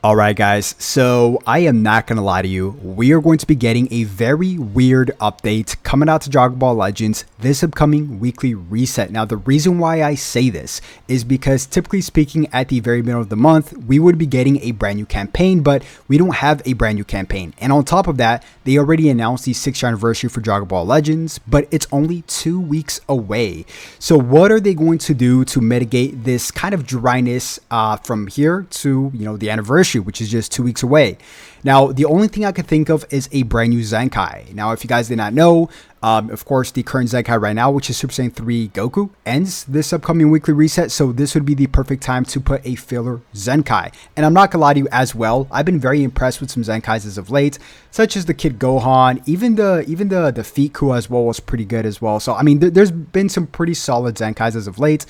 Alright guys, so I am not going to lie to you, we are going to be getting a very weird update coming out to Dragon Ball Legends this upcoming weekly reset. Now the reason why I say this is because typically speaking at the very middle of the month, we would be getting a brand new campaign, but we don't have a brand new campaign. And on top of that, they already announced the 6th anniversary for Dragon Ball Legends, but it's only 2 weeks away. So what are they going to do to mitigate this kind of dryness from here to, the anniversary, which is just 2 weeks away? Now, the only thing I could think of is a brand new ZENKAI. Now, if you guys did not know, of course, the current ZENKAI right now, which is Super Saiyan 3 Goku, ends this upcoming weekly reset. So this would be the perfect time to put a filler ZENKAI. And I'm not gonna lie to you as well, I've been very impressed with some ZENKAIs as of late, such as the Kid Gohan, even the Feet Ku as well was pretty good as well. So I mean, there's been some pretty solid ZENKAIs as of late.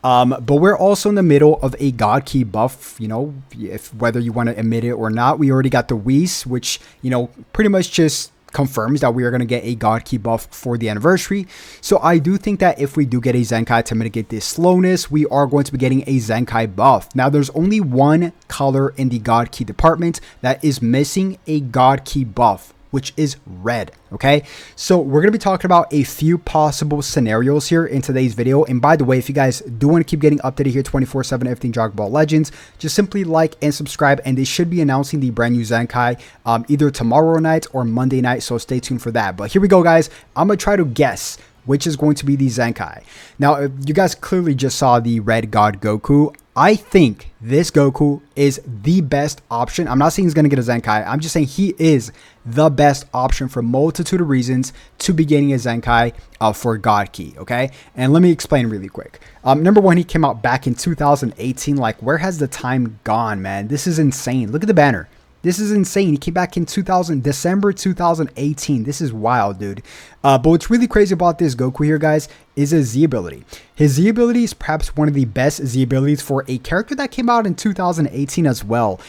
But we're also in the middle of a God Key buff, if whether you want to admit it or not. We already got the Whis, which, pretty much just confirms that we are going to get a God Key buff for the anniversary. So I do think that if we do get a ZENKAI to mitigate this slowness, we are going to be getting a ZENKAI buff. Now, there's only one color in the God Key department that is missing a God Key buff, which is red. Okay, so we're gonna be talking about a few possible scenarios here in today's video. And by the way, if you guys do want to keep getting updated here 24/7 everything Dragon Ball Legends, just simply like and subscribe, and they should be announcing the brand new ZENKAI either tomorrow night or Monday night, so stay tuned for that. But here we go, guys. I'm gonna try to guess which is going to be the ZENKAI. Now, you guys clearly just saw the red God Goku. I think this Goku is the best option. I'm not saying he's going to get a ZENKAI. I'm just saying he is the best option for a multitude of reasons to be getting a ZENKAI for God Key, okay? And let me explain really quick. Number one, he came out back in 2018. Like, where has the time gone, man? This is insane. Look at the banner. This is insane. He came back in December 2018. This is wild, dude. But what's really crazy about this Goku here, guys, is his Z ability. His Z ability is perhaps one of the best Z abilities for a character that came out in 2018 as well.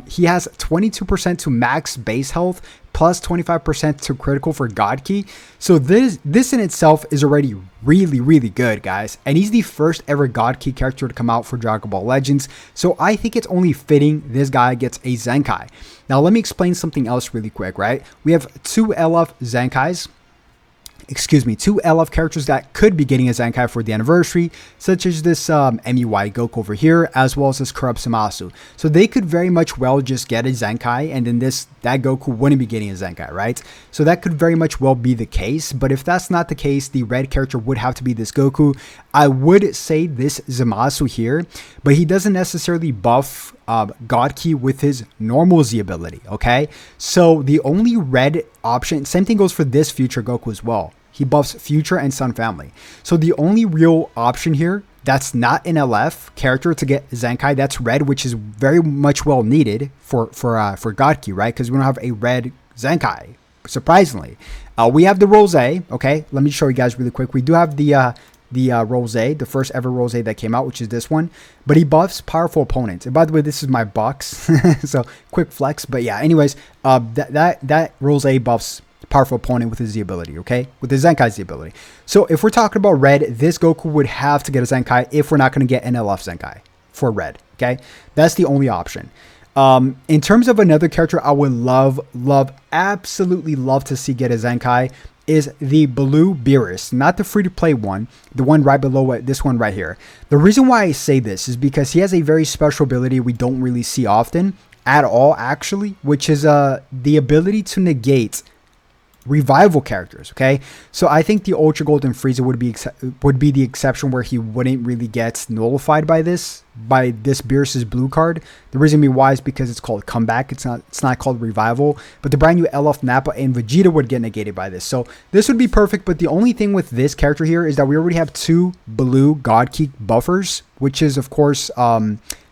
He has 22% to max base health, plus 25% to critical for God Key. So this in itself is already really, really good, guys. And he's the first ever God Key character to come out for Dragon Ball Legends. So I think it's only fitting this guy gets a ZENKAI. Now, let me explain something else really quick, right? We have two LF ZENKAIs. Two LF characters that could be getting a ZENKAI for the anniversary, such as this MUI Goku over here, as well as this Corrupt Zamasu. So they could very much well just get a ZENKAI, and then that Goku wouldn't be getting a ZENKAI, right? So that could very much well be the case. But if that's not the case, the red character would have to be this Goku. I would say this Zamasu here, but he doesn't necessarily buff God Key with his normal Z ability, okay? So the only red option, same thing goes for this future Goku as well. He buffs Future and Sun Family. So the only real option here that's not an LF character to get ZENKAI, that's red, which is very much well needed for God Key, right? Because we don't have a red ZENKAI, surprisingly. We have the Rose, okay? Let me show you guys really quick. We do have the Rose, the first ever Rose that came out, which is this one, but he buffs powerful opponents. And by the way, this is my box, so quick flex. But yeah, anyways, that Rose buffs powerful opponent with his Z ability, okay, with his ZENKAI Z ability. So if we're talking about red, this Goku would have to get a ZENKAI if we're not going to get an LF ZENKAI for red, okay? That's the only option. In terms of another character I would absolutely love to see get a ZENKAI is the Blue Beerus, not the free-to-play one, the one right below it, this one right here. The reason why I say this is because he has a very special ability we don't really see often at all, actually, which is the ability to negate revival characters, okay? So I think the Ultra Golden Frieza would be the exception where he wouldn't really get nullified by this Beerus's blue card. The reason being why is because it's called Comeback. It's not called Revival. But the brand new LF Nappa and Vegeta would get negated by this. So this would be perfect. But the only thing with this character here is that we already have two blue God Key buffers, which is of course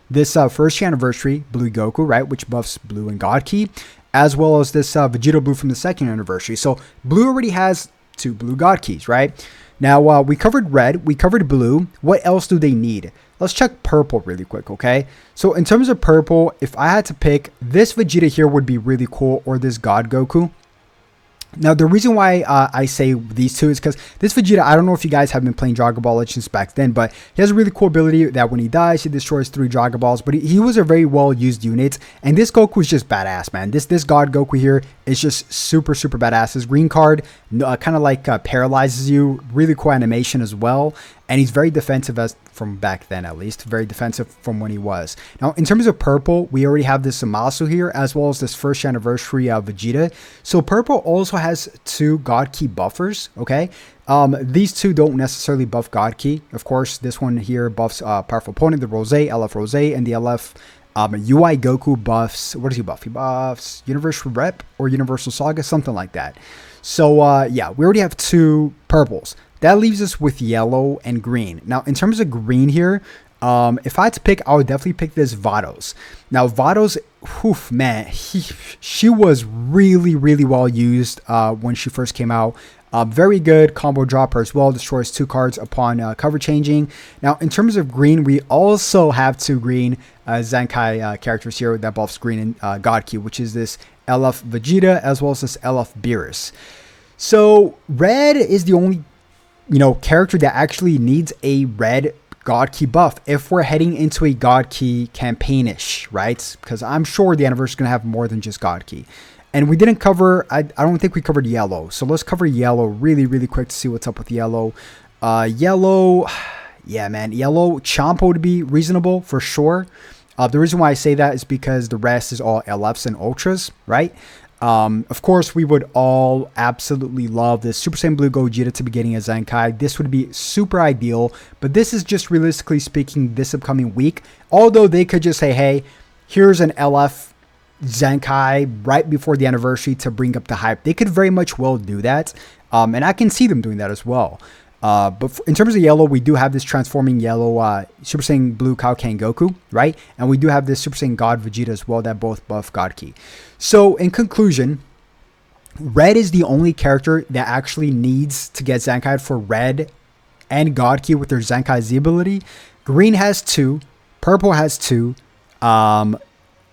this first anniversary Blue Goku, right, which buffs blue and God Key, as well as this Vegeta Blue from the second anniversary. So Blue already has two blue God Keys, right? Now, we covered red, we covered blue. What else do they need? Let's check purple really quick, okay? So in terms of purple, if I had to pick, this Vegeta here would be really cool, or this God Goku. Now, the reason why I say these two is because this Vegeta, I don't know if you guys have been playing Dragon Ball Legends back then, but he has a really cool ability that when he dies, he destroys 3 Dragon Balls, but he was a very well-used unit, and this Goku is just badass, man. This God Goku here is just super, super badass. His green card kind of like paralyzes you, really cool animation as well, and he's very defensive as from back then, at least, very defensive from when he was. Now, in terms of purple, we already have this Zamasu here, as well as this first anniversary Vegeta. So purple also has 2 God Ki buffers, okay? These 2 don't necessarily buff God Ki. Of course, this one here buffs powerful opponent, the Rose, LF Rose, and the LF UI Goku buffs, what does he buff? He buffs Universal Rep or Universal Saga, something like that. So yeah, we already have 2 purples. That leaves us with yellow and green. Now, in terms of green here, if I had to pick, I would definitely pick this Vados. Now, Vados, oof, man, she was really, really well used when she first came out. Very good combo dropper as well. Destroys 2 cards upon cover changing. Now, in terms of green, we also have 2 green ZENKAI characters here that buffs green and God Ki, which is this LF Vegeta as well as this LF Beerus. So, red is the only character that actually needs a red God Ki buff if we're heading into a God Ki campaign-ish, right? Because I'm sure the anniversary is going to have more than just God Ki. And we didn't cover, I don't think we covered yellow. So let's cover yellow really, really quick to see what's up with yellow. Yellow, yeah, man, yellow, Champa would be reasonable for sure. The reason why I say that is because the rest is all LFs and Ultras, right? Of course, we would all absolutely love this Super Saiyan Blue Gogeta to be getting a ZENKAI. This would be super ideal, but this is just realistically speaking this upcoming week. Although they could just say, hey, here's an LF ZENKAI right before the anniversary to bring up the hype. They could very much well do that, and I can see them doing that as well. But in terms of yellow, we do have this transforming yellow Super Saiyan Blue Kaioken Goku, right? And we do have this Super Saiyan God Vegeta as well that both buff God Ki. So in conclusion, red is the only character that actually needs to get ZENKAI for red and God Ki with their ZENKAI Z ability. Green has 2, purple has 2,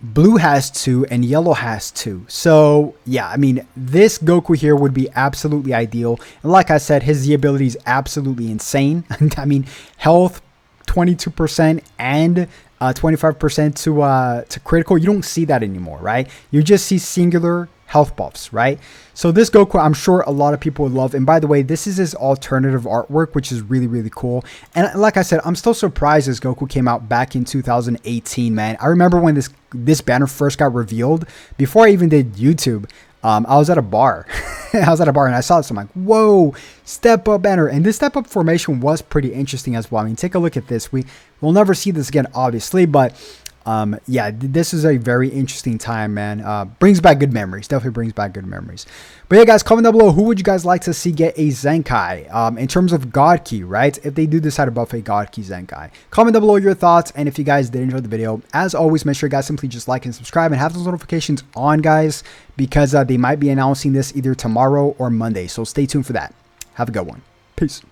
blue has 2, and yellow has 2. So yeah, I mean, this Goku here would be absolutely ideal. And like I said, his Z ability is absolutely insane. I mean, health 22% and 25% to critical. You don't see that anymore, right? You just see singular health buffs, right? So this Goku, I'm sure a lot of people would love. And by the way, this is his alternative artwork, which is really, really cool. And like I said, I'm still surprised this Goku came out back in 2018, man. I remember when this banner first got revealed, before I even did YouTube, I was at a bar. I was at a bar and I saw this. I'm like, whoa, step up banner. And this step up formation was pretty interesting as well. I mean, take a look at this. We'll never see this again, obviously, but yeah, this is a very interesting time, man. Brings back good memories. Definitely brings back good memories. But yeah, guys, comment down below, who would you guys like to see get a ZENKAI in terms of God Ki, right? If they do decide to buff a God Ki ZENKAI. Comment down below your thoughts. And if you guys did enjoy the video, as always, make sure you guys simply just like and subscribe and have those notifications on, guys, because they might be announcing this either tomorrow or Monday. So stay tuned for that. Have a good one. Peace.